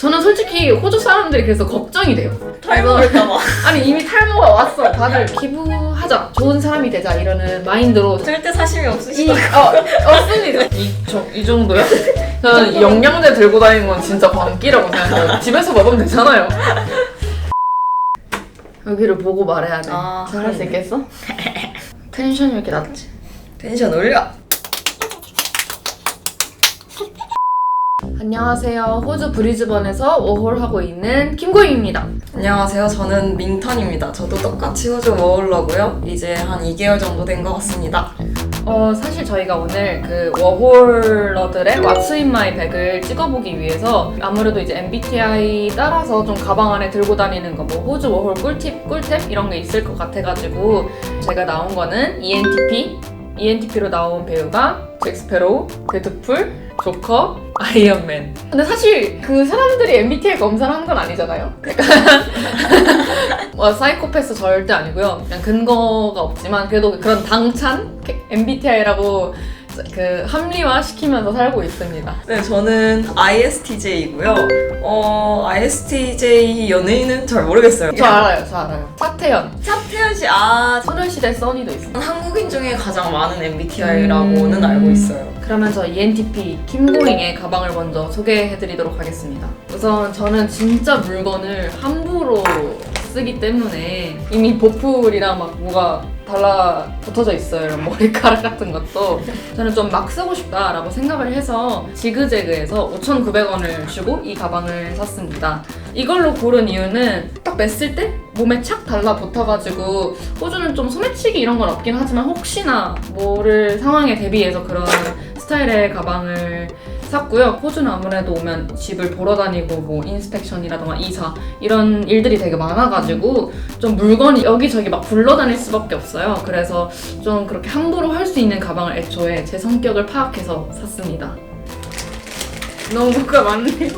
저는 솔직히 호주 사람들이 그래서 걱정이 돼요. 탈모할까봐. 아니 이미 탈모가 왔어. 다들 기부하자, 좋은 사람이 되자 이러는 마인드로 절대 사심이 없으시다. 없습니다. 이 정도요? 저는 영양제 들고 다니는 건 진짜 광기라고 생각해요. 집에서 먹으면 되잖아요. 여기를 보고 말해야 돼. 잘할 수 있겠어? 텐션이 왜 이렇게 낮지? 텐션 올려. 안녕하세요. 호주 브리즈번에서 워홀하고 있는 김고잉입니다. 안녕하세요. 저는 민턴입니다. 저도 똑같이 호주 워홀러고요. 이제 한 2개월 정도 된 것 같습니다. 사실 저희가 오늘 그 워홀러들의 What's in my bag을 찍어보기 위해서 아무래도 이제 MBTI 따라서 좀 가방 안에 들고 다니는 거, 뭐 호주 워홀 꿀팁 이런 게 있을 것 같아가지고 제가 나온 거는 ENTP로 나온 배우가 잭 스페로우, 데드풀, 조커, 아이언맨. 근데 사실 그 사람들이 MBTI 검사를 한 건 아니잖아요. 사이코패스 절대 아니고요. 그냥 근거가 없지만 그래도 그런 당찬 MBTI라고 그 합리화 시키면서 살고 있습니다. 네, 저는 ISTJ이고요. ISTJ 연예인은 잘 모르겠어요. 저 알아요. 차태현 차태현 씨, 소녀시대 써니도 있어요. 한국인 중에 가장 많은 MBTI라고는 알고 있어요. 그러면 저 ENTP 김고잉의 가방을 먼저 소개해드리도록 하겠습니다. 우선 저는 진짜 물건을 함부로 쓰기 때문에 이미 보풀이랑 막 뭐가 달라붙어져 있어요. 이런 머리카락 같은 것도. 저는 좀 막 쓰고 싶다라고 생각을 해서 지그재그에서 5,900원을 주고 이 가방을 샀습니다. 이걸로 고른 이유는 딱 맸을 때 몸에 착 달라붙어가지고 호주는 좀 소매치기 이런 건 없긴 하지만 혹시나 모를 상황에 대비해서 그런 스타일의 가방을 샀고요. 호주는 아무래도 오면 집을 보러 다니고 뭐 인스펙션이라던가 이사 이런 일들이 되게 많아가지고 좀 물건이 여기저기 막 굴러다닐 수밖에 없어요. 그래서 좀 그렇게 함부로 할 수 있는 가방을 애초에 제 성격을 파악해서 샀습니다. 너무 뭐가 많네요.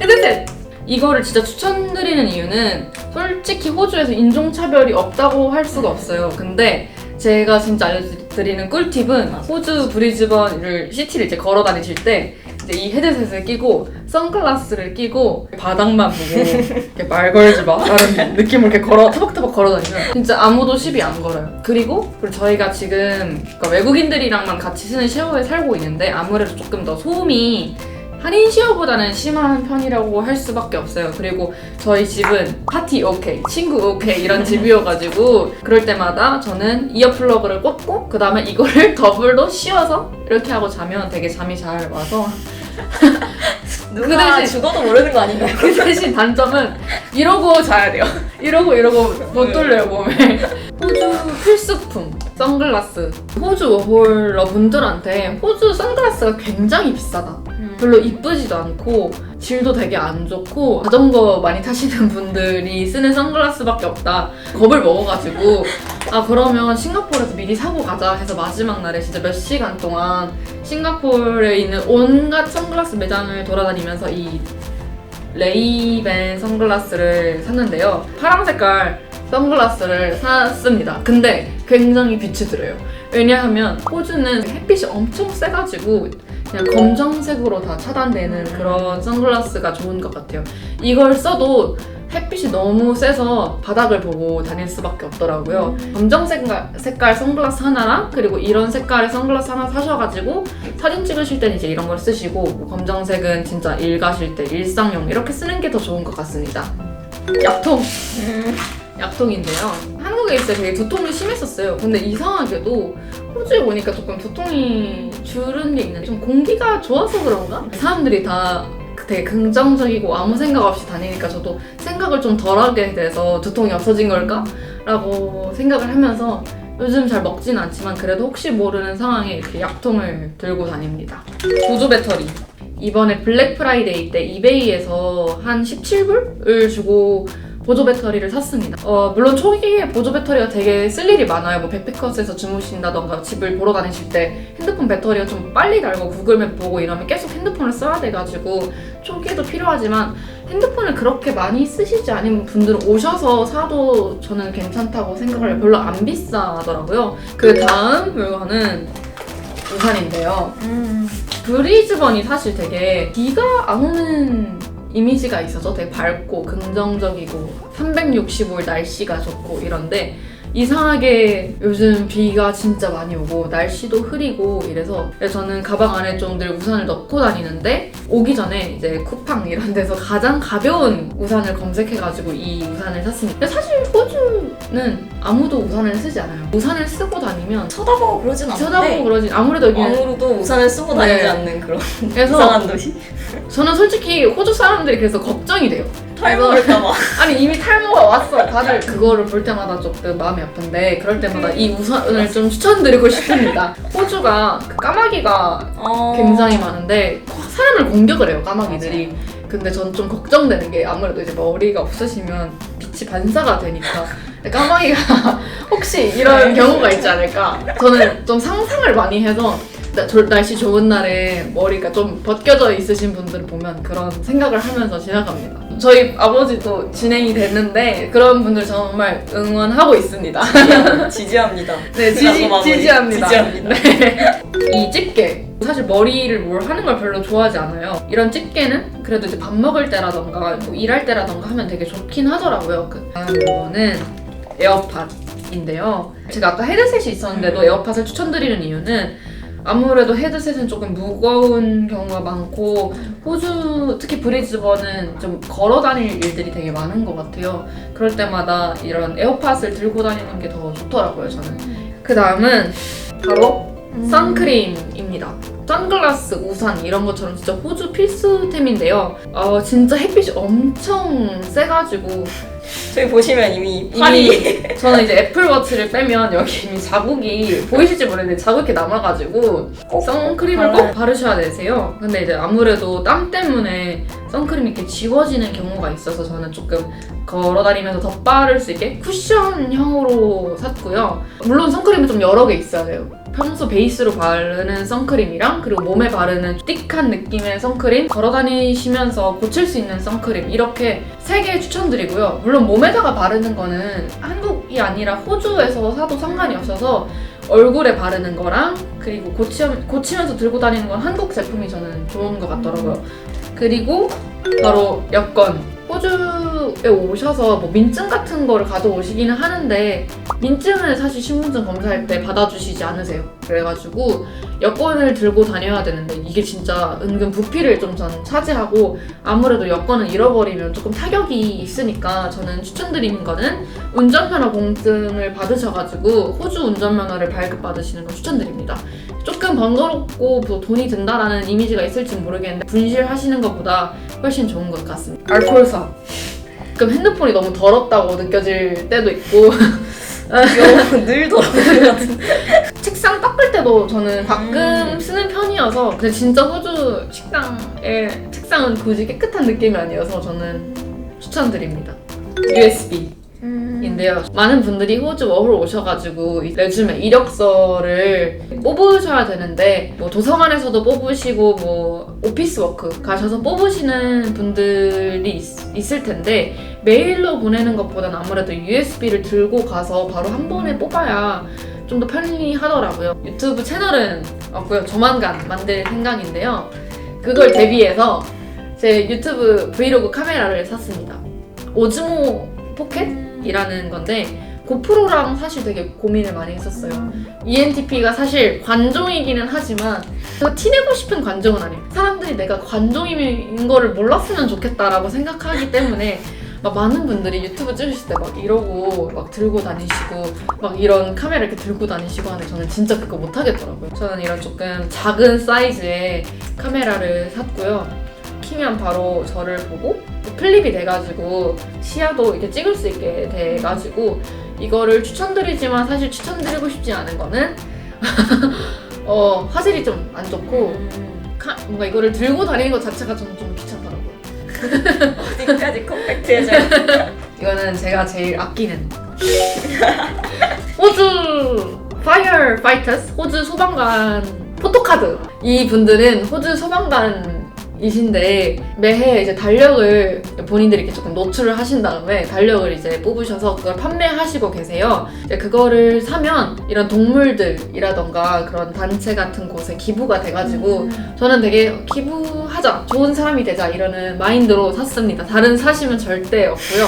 헤드셋! 이거를 진짜 추천드리는 이유는 솔직히 호주에서 인종차별이 없다고 할 수가 없어요. 근데 제가 진짜 알려드리는 꿀팁은 호주 브리즈번을 시티를 이제 걸어 다니실 때 이제 이 헤드셋을 끼고 선글라스를 끼고 바닥만 보고 이렇게 말 걸지 마 라는 느낌으로 이렇게 터벅터벅 걸어 다니면 진짜 아무도 시비 안 걸어요. 그리고 저희가 지금 그러니까 외국인들이랑만 같이 쓰는 쉐어에 살고 있는데 아무래도 조금 더 소음이 한인 쉐어보다는 심한 편이라고 할 수밖에 없어요. 그리고 저희 집은 파티 오케이, 친구 오케이 이런 집이어가지고 그럴 때마다 저는 이어플러그를 꽂고 그 다음에 이거를 더블로 씌워서 이렇게 하고 자면 되게 잠이 잘 와서 누가 죽어도 모르는 거 아닌가요? 그 대신 단점은 이러고 자야 돼요. 이러고 못 돌려요 몸에. 호주 필수품 선글라스. 호주 워홀러 분들한테 호주 선글라스가 굉장히 비싸다. 별로 이쁘지도 않고 질도 되게 안 좋고 자전거 많이 타시는 분들이 쓰는 선글라스밖에 없다. 겁을 먹어가지고 그러면 싱가포르에서 미리 사고 가자 해서 마지막 날에 진짜 몇 시간 동안 싱가포르에 있는 온갖 선글라스 매장을 돌아다니면서 이 레이벤 선글라스를 샀는데요. 파란 색깔 선글라스를 샀습니다. 근데 굉장히 빛이 들어요. 왜냐하면 호주는 햇빛이 엄청 세가지고 그냥 검정색으로 다 차단되는 그런 선글라스가 좋은 것 같아요. 이걸 써도 햇빛이 너무 세서 바닥을 보고 다닐 수밖에 없더라고요. 검정 색깔 선글라스 하나랑 그리고 이런 색깔의 선글라스 하나 사셔가지고 사진 찍으실 때는 이제 이런 걸 쓰시고 뭐 검정색은 진짜 일 가실 때 일상용 이렇게 쓰는 게 더 좋은 것 같습니다. 약통인데요. 한국에 있을 때 되게 두통이 심했었어요. 근데 이상하게도 호주에 오니까 조금 두통이 줄은 게 있는데 좀 공기가 좋아서 그런가? 사람들이 다 되게 긍정적이고 아무 생각 없이 다니니까 저도 생각을 좀 덜하게 돼서 두통이 없어진 걸까? 라고 생각을 하면서 요즘 잘 먹진 않지만 그래도 혹시 모르는 상황에 이렇게 약통을 들고 다닙니다. 보조 배터리. 이번에 블랙 프라이데이 때 이베이에서 한 17불을 주고 보조 배터리를 샀습니다. 물론 초기에 보조 배터리가 되게 쓸 일이 많아요. 뭐 백패커스에서 주무신다던가 집을 보러 다니실 때 핸드폰 배터리가 좀 빨리 닳고 구글맵 보고 이러면 계속 핸드폰을 써야 돼가지고 초기에도 필요하지만 핸드폰을 그렇게 많이 쓰시지 않은 분들은 오셔서 사도 저는 괜찮다고 생각을 해요. 별로 안 비싸더라고요. 그 다음 물건은 우산인데요. 브리즈번이 사실 되게 비가 안 오는 이미지가 있어서 되게 밝고 긍정적이고 365일 날씨가 좋고 이런데 이상하게 요즘 비가 진짜 많이 오고 날씨도 흐리고 이래서 저는 가방 안에 좀 늘 우산을 넣고 다니는데 오기 전에 이제 쿠팡 이런 데서 가장 가벼운 우산을 검색해가지고 이 우산을 샀습니다. 근데 사실 호주는 아무도 우산을 쓰지 않아요. 우산을 쓰고 다니면 쳐다보고 그러진 않는데 쳐다보고 그러지 아무래도 여기는 아무도 우산을 쓰고 다니지 네. 않는 그런 그래서 이상한 도시? 저는 솔직히 호주 사람들이 그래서 걱정이 돼요. 탈모할까봐. 아니 이미 탈모가 왔어. 다들 그거를 볼 때마다 조금 마음이 아픈데 그럴 때마다 이 우산을 좀 추천드리고 싶습니다. 호주가 그 까마귀가 굉장히 많은데 사람을 공격을 해요, 까마귀들이. 근데 전 좀 걱정되는 게 아무래도 이제 머리가 없으시면 빛이 반사가 되니까 까마귀가 혹시 이런 경우가 있지 않을까. 저는 좀 상상을 많이 해서 날씨 좋은 날에 머리가 좀 벗겨져 있으신 분들 보면 그런 생각을 하면서 지나갑니다. 저희 아버지도 진행이 됐는데 그런 분들 정말 응원하고 있습니다. 지지합니다. 네, 지지합니다. 지지합니다. 네. 이 집게 사실 머리를 뭘 하는 걸 별로 좋아하지 않아요. 이런 집게는 그래도 이제 밥 먹을 때라던가 뭐 일할 때라던가 하면 되게 좋긴 하더라고요. 이거는 에어팟인데요. 제가 아까 헤드셋이 있었는데도 에어팟을 추천드리는 이유는 아무래도 헤드셋은 조금 무거운 경우가 많고 호주 특히 브리즈번은 좀 걸어 다닐 일들이 되게 많은 것 같아요. 그럴 때마다 이런 에어팟을 들고 다니는 게 더 좋더라고요, 저는. 그 다음은 바로 선크림입니다. 선글라스, 우산 이런 것처럼 진짜 호주 필수템인데요. 진짜 햇빛이 엄청 세가지고 저기 보시면 이미 팔이 저는 이제 애플워치를 빼면 여기 이미 자국이 보이실지 모르겠는데 자국이 남아가지고 선크림을 꼭 바르셔야 되세요. 근데 이제 아무래도 땀 때문에 선크림이 이렇게 지워지는 경우가 있어서 저는 조금 걸어다니면서 더 바를 수 있게 쿠션형으로 샀고요. 물론 선크림은 좀 여러 개 있어야 돼요. 평소 베이스로 바르는 선크림이랑 그리고 몸에 바르는 띡한 느낌의 선크림, 걸어다니시면서 고칠 수 있는 선크림 이렇게 3개 추천드리고요. 물론 몸에다가 바르는 거는 한국이 아니라 호주에서 사도 상관이 없어서 얼굴에 바르는 거랑 그리고 고치면서 들고 다니는 건 한국 제품이 저는 좋은 것 같더라고요. 그리고 바로 여권. 호주에 오셔서 뭐 민증 같은 거를 가져오시기는 하는데 민증을 사실 신분증 검사할 때 받아주시지 않으세요. 그래가지고 여권을 들고 다녀야 되는데 이게 진짜 은근 부피를 좀 전 차지하고 아무래도 여권을 잃어버리면 조금 타격이 있으니까 저는 추천드리는 거는 운전면허 공증을 받으셔가지고 호주 운전면허를 발급받으시는 걸 추천드립니다. 조금 번거롭고 돈이 든다라는 이미지가 있을지 모르겠는데 분실하시는 것보다 훨씬 좋은 것 같습니다. 알코올사. 그럼 핸드폰이 너무 더럽다고 느껴질 때도 있고 늘 더러운 것 같은데. 책상 닦을 때도 저는 가끔 쓰는 편이어서 근데 진짜 호주 식당의 책상은 굳이 깨끗한 느낌이 아니어서 저는 추천드립니다. USB 인데요. 많은 분들이 호주 워홀 오셔가지고 레주메, 이력서를 뽑으셔야 되는데 뭐 도서관에서도 뽑으시고 뭐 오피스 워크 가셔서 뽑으시는 분들이 있을 텐데 메일로 보내는 것보다는 아무래도 USB를 들고 가서 바로 한 번에 뽑아야 좀 더 편리하더라고요. 유튜브 채널은 없고요. 조만간 만들 생각인데요. 그걸 대비해서 제 유튜브 브이로그 카메라를 샀습니다. 오즈모 포켓이라는 건데 고프로랑 사실 되게 고민을 많이 했었어요. ENTP가 사실 관종이기는 하지만 제가 티내고 싶은 관종은 아니에요. 사람들이 내가 관종인 거를 몰랐으면 좋겠다라고 생각하기 때문에 막 많은 분들이 유튜브 찍으실 때 막 이러고 막 들고 다니시고 막 이런 카메라 이렇게 들고 다니시고 하는데 저는 진짜 그거 못 하겠더라고요. 저는 이런 조금 작은 사이즈의 카메라를 샀고요. 키면 바로 저를 보고 플립이 돼가지고 시야도 이렇게 찍을 수 있게 돼가지고 이거를 추천드리지만 사실 추천드리고 싶지 않은 거는 화질이 좀 안 좋고 뭔가 이거를 들고 다니는 것 자체가 저는 좀 귀찮더라고요. 어디까지 컴팩트해져. 이거는 제가 제일 아끼는 호주 Firefighters, 호주 소방관 포토카드. 이 분들은 호주 소방관이 이신데 매해 이제 달력을 본인들이 이렇게 조금 노출을 하신 다음에 달력을 이제 뽑으셔서 그걸 판매하시고 계세요. 이제 그거를 사면 이런 동물들이라던가 그런 단체 같은 곳에 기부가 돼가지고 저는 되게 기부하자, 좋은 사람이 되자 이러는 마인드로 샀습니다. 다른 사시면 절대 없고요.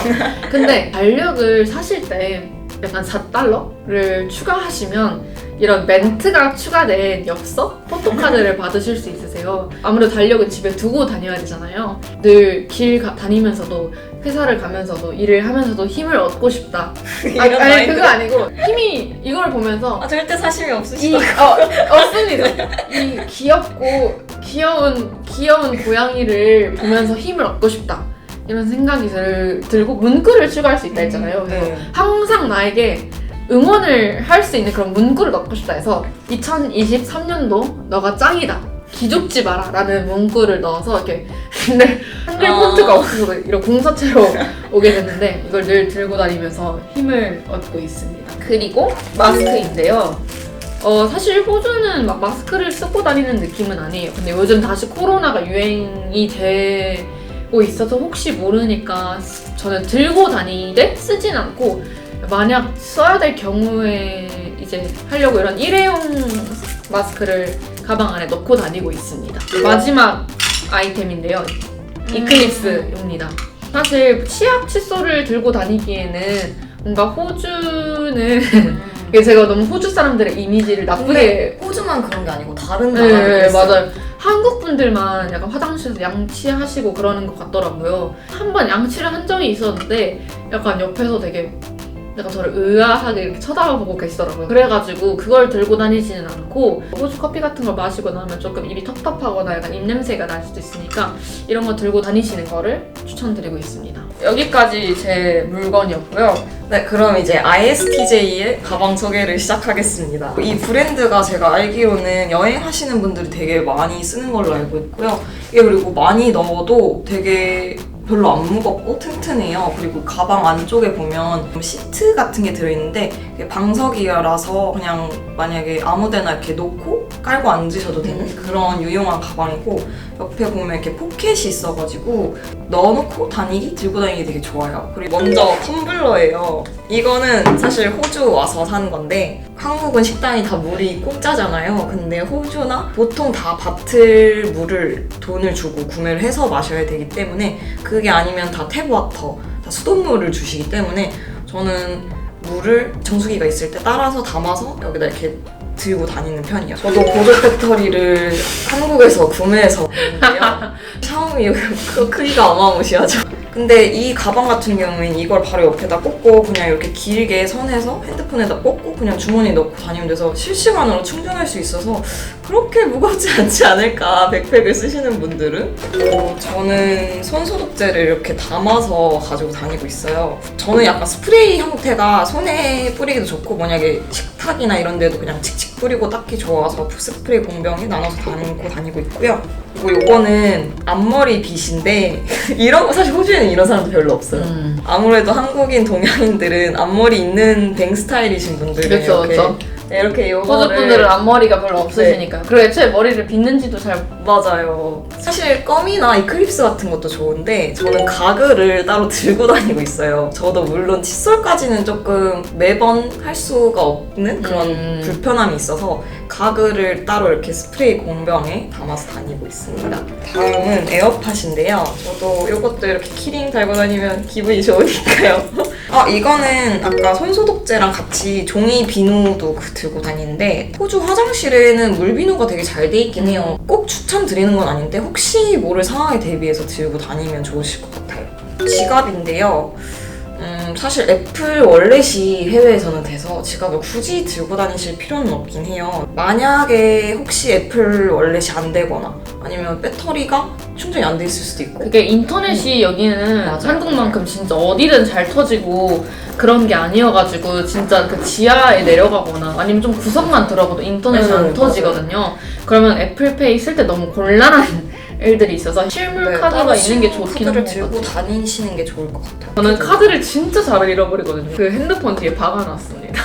근데 달력을 사실 때 약간 4달러를 추가하시면 이런 멘트가 추가된 엽서? 포토카드를 받으실 수 있으세요. 아무래도 달력은 집에 두고 다녀야 되잖아요. 늘 길 다니면서도 회사를 가면서도 일을 하면서도 힘을 얻고 싶다. 아니 그거 아니고 힘이 이걸 보면서 절대 사심이 없으시다. 없습니다. 이 귀엽고 귀여운 고양이를 보면서 힘을 얻고 싶다. 이런 생각이 들고 문구를 추가할 수 있다 했잖아요. 그래서 항상 나에게 응원을 할 수 있는 그런 문구를 넣고 싶다 해서 2023년도 너가 짱이다. 기죽지 마라 라는 문구를 넣어서 이렇게 근데 한글 폰트가 없어서 이런 공서체로 오게 됐는데 이걸 늘 들고 다니면서 힘을 얻고 있습니다. 그리고 마스크인데요. 사실 호주는 막 마스크를 쓰고 다니는 느낌은 아니에요. 근데 요즘 다시 코로나가 유행이 되고 있어서 혹시 모르니까 저는 들고 다니되 쓰진 않고 만약 써야 될 경우에 이제 하려고 이런 일회용 마스크를 가방 안에 넣고 다니고 있습니다. 마지막 아이템인데요. 이클립스입니다. 사실 치약 칫솔을 들고 다니기에는 뭔가 호주는 제가 너무 호주 사람들의 이미지를 나쁘게 호주만 그런 게 아니고 다른 나라도 네, 그랬어요. 맞아요. 한국 분들만 약간 화장실에서 양치하시고 그러는 것 같더라고요. 한 번 양치를 한 적이 있었는데 약간 옆에서 되게 약간 저를 의아하게 이렇게 쳐다보고 계시더라고요. 그래가지고 그걸 들고 다니지는 않고 호주 커피 같은 걸 마시고 나면 조금 입이 텁텁하거나 약간 입냄새가 날 수도 있으니까 이런 거 들고 다니시는 거를 추천드리고 있습니다. 여기까지 제 물건이었고요. 네, 그럼 이제 ISTJ의 가방 소개를 시작하겠습니다. 이 브랜드가 제가 알기로는 여행하시는 분들이 되게 많이 쓰는 걸로 알고 있고요. 이게 그리고 많이 넣어도 되게 별로 안 무겁고 튼튼해요. 그리고 가방 안쪽에 보면 시트 같은 게 들어있는데 방석이라서 그냥 만약에 아무데나 이렇게 놓고 깔고 앉으셔도 되는 그런 유용한 가방이고 옆에 보면 이렇게 포켓이 있어가지고 넣어놓고 다니기, 들고 다니기 되게 좋아요. 그리고 먼저 텀블러예요. 이거는 사실 호주 와서 산 건데 한국은 식당이 다 물이 공짜잖아요. 근데 호주나 보통 다 바틀 물을 돈을 주고 구매를 해서 마셔야 되기 때문에 그게 아니면 다 탭워터, 다 수돗물을 주시기 때문에 저는 물을 정수기가 있을 때 따라서 담아서 여기다 이렇게 들고 다니는 편이에요. 저도 보조 배터리를 한국에서 구매해서 왔는데요. 샤오미 그 크기가 어마무시하죠. 근데 이 가방 같은 경우에는 이걸 바로 옆에다 꽂고 그냥 이렇게 길게 선해서 핸드폰에다 꽂고 그냥 주머니에 넣고 다니면 돼서 실시간으로 충전할 수 있어서 그렇게 무겁지 않지 않을까, 백팩을 쓰시는 분들은. 저는 손소독제를 이렇게 담아서 가지고 다니고 있어요. 저는 약간 스프레이 형태가 손에 뿌리기도 좋고 만약에 식탁이나 이런 데도 그냥 칙칙 뿌리고 닦기 좋아서 스프레이 공병에 나눠서 다니고 있고요. 그리고 요거는 앞머리 빗인데 이런 거 사실 호주에는 이런 사람도 별로 없어요. 아무래도 한국인 동양인들은 앞머리 있는 뱅 스타일이신 분들은 그렇죠, 그렇죠. 이렇게 호주 요거를 분들은 앞머리가 별로 없으시니까. 그리고 애초에 머리를 빗는지도 잘 맞아요. 사실 껌이나 이클립스 같은 것도 좋은데 저는 가글을 따로 들고 다니고 있어요. 저도 물론 칫솔까지는 조금 매번 할 수가 없는 그런 불편함이 있어서 가글을 따로 이렇게 스프레이 공병에 담아서 다니고 있습니다. 다음은 에어팟인데요. 저도 이것도 이렇게 키링 달고 다니면 기분이 좋으니까요. 이거는 아까 손소독제랑 같이 종이 비누도 들고 다니는데 호주 화장실에는 물비누가 되게 잘 돼 있긴 해요. 꼭 추천드리는 건 아닌데 혹시 모를 상황에 대비해서 들고 다니면 좋으실 것 같아요. 지갑인데요. 사실 애플 월렛이 해외에서는 돼서 지갑을 굳이 들고 다니실 필요는 없긴 해요. 만약에 혹시 애플 월렛이 안 되거나 아니면 배터리가 충전이 안 돼 있을 수도 있고 그게 인터넷이 여기는 맞아요. 한국만큼 진짜 어디든 잘 터지고 그런 게 아니어가지고 진짜 그 지하에 내려가거나 아니면 좀 구석만 들어가도 인터넷이 안 터지거든요. 그러면 애플페이 쓸 때 너무 곤란한 일들이 있어서 실물 카드가 있는 게 좋긴 카드를 한것 들고 같아요. 다니시는 게 좋을 것 같아요. 저는 카드를 진짜 잘 잃어버리거든요. 그 핸드폰 뒤에 박아놨습니다.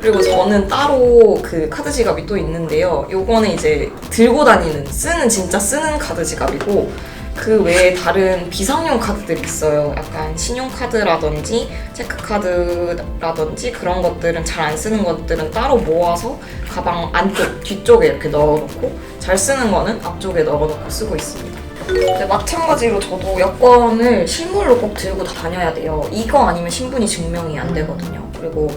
그리고 저는 따로 그 카드 지갑이 또 있는데요. 요거는 이제 들고 다니는, 진짜 쓰는 카드 지갑이고, 그 외에 다른 비상용 카드들이 있어요. 약간 신용카드라든지 체크카드라든지 그런 것들은 잘 안 쓰는 것들은 따로 모아서 가방 안쪽, 뒤쪽에 이렇게 넣어놓고 잘 쓰는 거는 앞쪽에 넣어놓고 쓰고 있습니다. 근데 마찬가지로 저도 여권을 실물로 꼭 들고 다녀야 돼요. 이거 아니면 신분이 증명이 안 되거든요. 그리고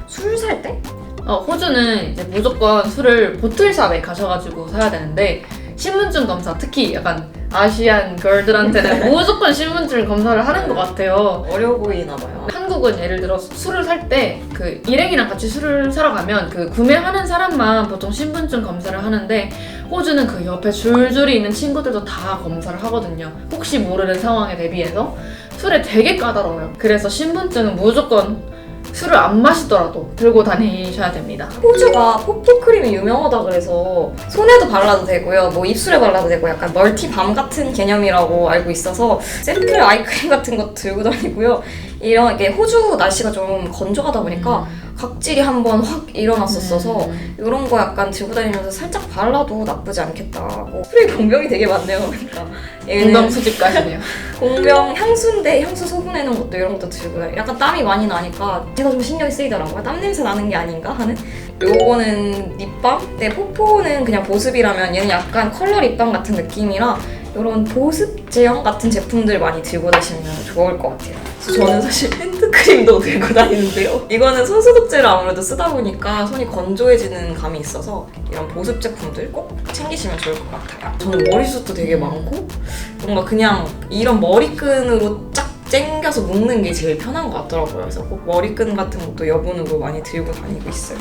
술 살 때? 호주는 이제 무조건 술을 보틀샵에 가셔가지고 사야 되는데 신분증 검사, 특히 약간 아시안 걸들한테는 무조건 신분증 검사를 하는 것 같아요. 어려 보이나 봐요. 한국은 예를 들어 술을 살 때 그 일행이랑 같이 술을 사러 가면 그 구매하는 사람만 보통 신분증 검사를 하는데 호주는 그 옆에 줄줄이 있는 친구들도 다 검사를 하거든요. 혹시 모르는 상황에 대비해서 술에 되게 까다로워요. 그래서 신분증은 무조건 술을 안 마시더라도 들고 다니셔야 됩니다. 호주가 포토크림이 유명하다 그래서 손에도 발라도 되고요. 뭐 입술에 발라도 되고 약간 멀티밤 같은 개념이라고 알고 있어서 샘플 아이크림 같은 것도 들고 다니고요. 이렇게 호주 날씨가 좀 건조하다 보니까 각질이 한번 확 일어났었어서 이런 거 약간 들고 다니면서 살짝 발라도 나쁘지 않겠다고. 스프레이 공병이 되게 많네요. 그러니까 공병 수집가시네요. 공병 향수인데 향수 소분해놓은 것도 이런 것도 들고 다니고 약간 땀이 많이 나니까 제가 좀 신경이 쓰이더라고요. 땀 냄새 나는 게 아닌가 하는. 요거는 립밤? 근데 포포는 그냥 보습이라면 얘는 약간 컬러 립밤 같은 느낌이라 이런 보습 제형 같은 제품들 많이 들고 다니시면 좋을 것 같아요. 그래서 저는 사실 핸드크림도 들고 다니는데요. 이거는 손소독제를 아무래도 쓰다 보니까 손이 건조해지는 감이 있어서 이런 보습 제품들 꼭 챙기시면 좋을 것 같아요. 저는 머리숱도 되게 많고 뭔가 그냥 이런 머리끈으로 쫙 쨍겨서 묶는 게 제일 편한 것 같더라고요. 그래서 꼭 머리끈 같은 것도 여분으로 많이 들고 다니고 있어요.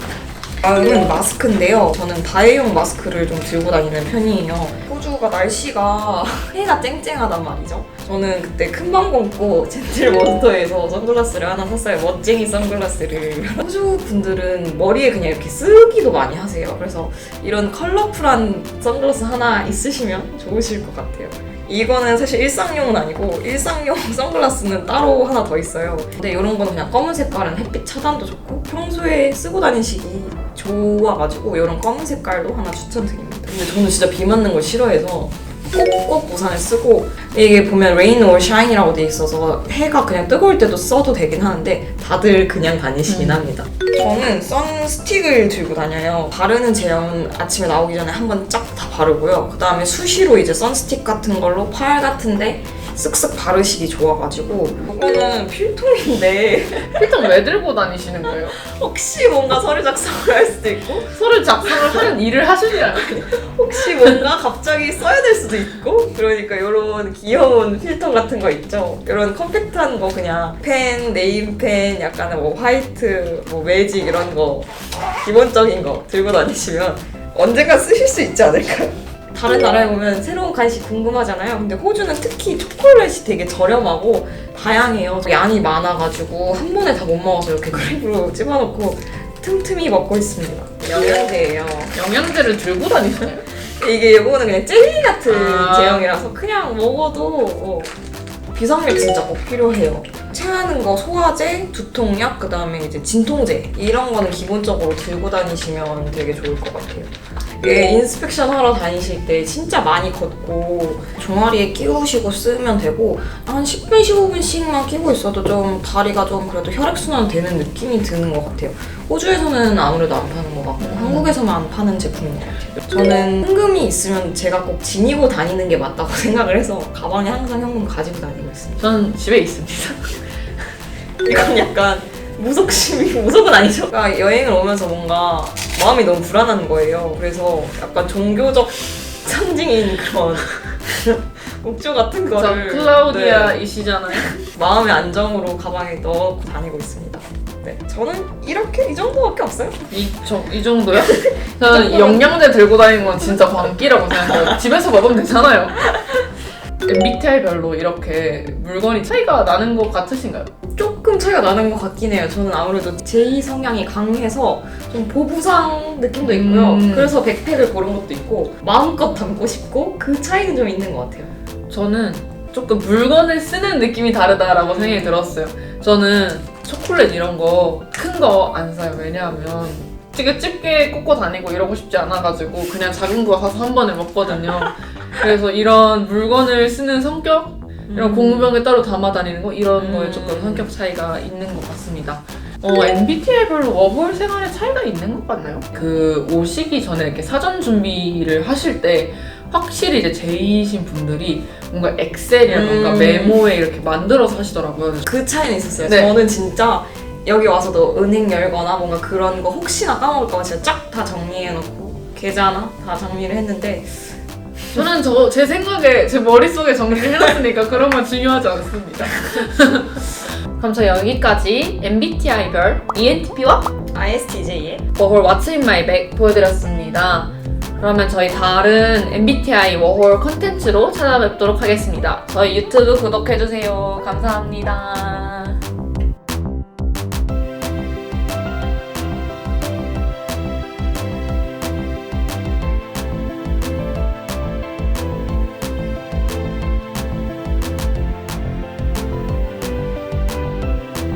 다음은 마스크인데요. 저는 다회용 마스크를 좀 들고 다니는 편이에요. 호주가 날씨가 해가 쨍쨍하단 말이죠. 저는 그때 큰맘 먹고 젠틀몬스터에서 선글라스를 하나 샀어요. 멋쟁이 선글라스를. 호주 분들은 머리에 그냥 이렇게 쓰기도 많이 하세요. 그래서 이런 컬러풀한 선글라스 하나 있으시면 좋으실 것 같아요. 이거는 사실 일상용은 아니고 일상용 선글라스는 따로 하나 더 있어요. 근데 이런 거는 그냥 검은 색깔은 햇빛 차단도 좋고 평소에 쓰고 다니시기 좋아가지고 이런 검은 색깔도 하나 추천드립니다. 근데 저는 진짜 비 맞는 걸 싫어해서 꼭꼭 우산을 쓰고 이게 보면 rain or shine이라고 돼 있어서 해가 그냥 뜨거울 때도 써도 되긴 하는데 다들 그냥 다니시긴 합니다. 저는 선스틱을 들고 다녀요. 바르는 제형은 아침에 나오기 전에 한번 쫙 다 바르고요. 그 다음에 수시로 이제 선스틱 같은 걸로 팔 같은데 쓱쓱 바르시기 좋아가지고 이거는 필통인데 필통 왜 들고 다니시는 거예요? 혹시 뭔가 서류 작성을 할 수도 있고 서류 작성을 하는 일을 하시냐요? 혹시 뭔가 갑자기 써야 될 수도 있고 그러니까 이런 귀여운 필통 같은 거 있죠. 이런 컴팩트한 거 그냥 펜, 네임펜, 약간 뭐 화이트, 뭐 매직 이런 거 기본적인 거 들고 다니시면 언젠가 쓰실 수 있지 않을까요? 다른 나라에 보면 새로운 간식 궁금하잖아요. 근데 호주는 특히 초콜릿이 되게 저렴하고 다양해요. 양이 많아가지고 한 번에 다 못 먹어서 이렇게 그립으로 집어넣고 틈틈이 먹고 있습니다. 영양제예요. 영양제를 들고 다니시나요? 이게 이거는 그냥 젤리 같은 아. 제형이라서 그냥 먹어도 비상약 진짜 꼭 필요해요. 체하는 거 소화제, 두통약, 그 다음에 이제 진통제 이런 거는 기본적으로 들고 다니시면 되게 좋을 것 같아요. 이게 인스펙션 하러 다니실 때 진짜 많이 걷고 종아리에 끼우시고 쓰면 되고 한 10분, 15분씩만 끼고 있어도 좀 다리가 좀 그래도 혈액순환 되는 느낌이 드는 것 같아요. 호주에서는 아무래도 안 파는 것 같고 한국에서만 파는 제품인 것 같아요. 저는 현금이 있으면 제가 꼭 지니고 다니는 게 맞다고 생각을 해서 가방에 항상 현금 가지고 다니고 있습니다. 저는 집에 있습니다. 이건 약간 무속은 아니죠? 그러니까 여행을 오면서 뭔가 마음이 너무 불안한 거예요. 그래서 약간 종교적 상징인 그런 목조 같은 저 거를 클라우디아이시잖아요. 마음의 안정으로 가방에 넣고 다니고 있습니다. 네, 저는 이렇게 이 정도밖에 없어요. 이 정도요? 저는 영양제 들고 다니는 건 진짜 광기라고 생각해요. 집에서 먹으면 되잖아요. MBTI별로 이렇게 물건이 차이가 나는 것 같으신가요? 조금 차이가 나는 것 같긴 해요. 저는 아무래도 제2 성향이 강해서 좀 보부상 느낌도 있고요. 그래서 백팩을 고른 것도 있고 마음껏 담고 싶고 그 차이는 좀 있는 것 같아요. 저는 조금 물건을 쓰는 느낌이 다르다라고 생각이 들었어요. 저는 초콜릿 이런 거 큰 거 안 사요. 왜냐하면 되게 집게 꽂고 다니고 이러고 싶지 않아가지고 그냥 작은 거 사서 한 번에 먹거든요. 그래서 이런 물건을 쓰는 성격, 이런 고무병에 따로 담아 다니는 거 이런 거에 조금 성격 차이가 있는 것 같습니다. MBTI별로 워홀 생활에 차이가 있는 것 같나요? 그 오시기 전에 이렇게 사전 준비를 하실 때 확실히 이제 J이신 분들이 뭔가 엑셀이라던가 메모에 이렇게 만들어서 하시더라고요. 그 차이는 있었어요. 네. 저는 진짜 여기 와서도 은행 열거나 뭔가 그런 거 혹시나 까먹을까 봐 진짜 쫙 다 정리해놓고 계좌나 다 정리를 했는데 저는 제 생각에 제 머릿속에 정리를 해놨으니까 그런 건 중요하지 않습니다. 그럼 저 여기까지 MBTI별 ENTP와 ISTJ의 워홀 What's in my bag 보여드렸습니다. 그러면 저희 다른 MBTI 워홀 컨텐츠로 찾아뵙도록 하겠습니다. 저희 유튜브 구독해주세요. 감사합니다.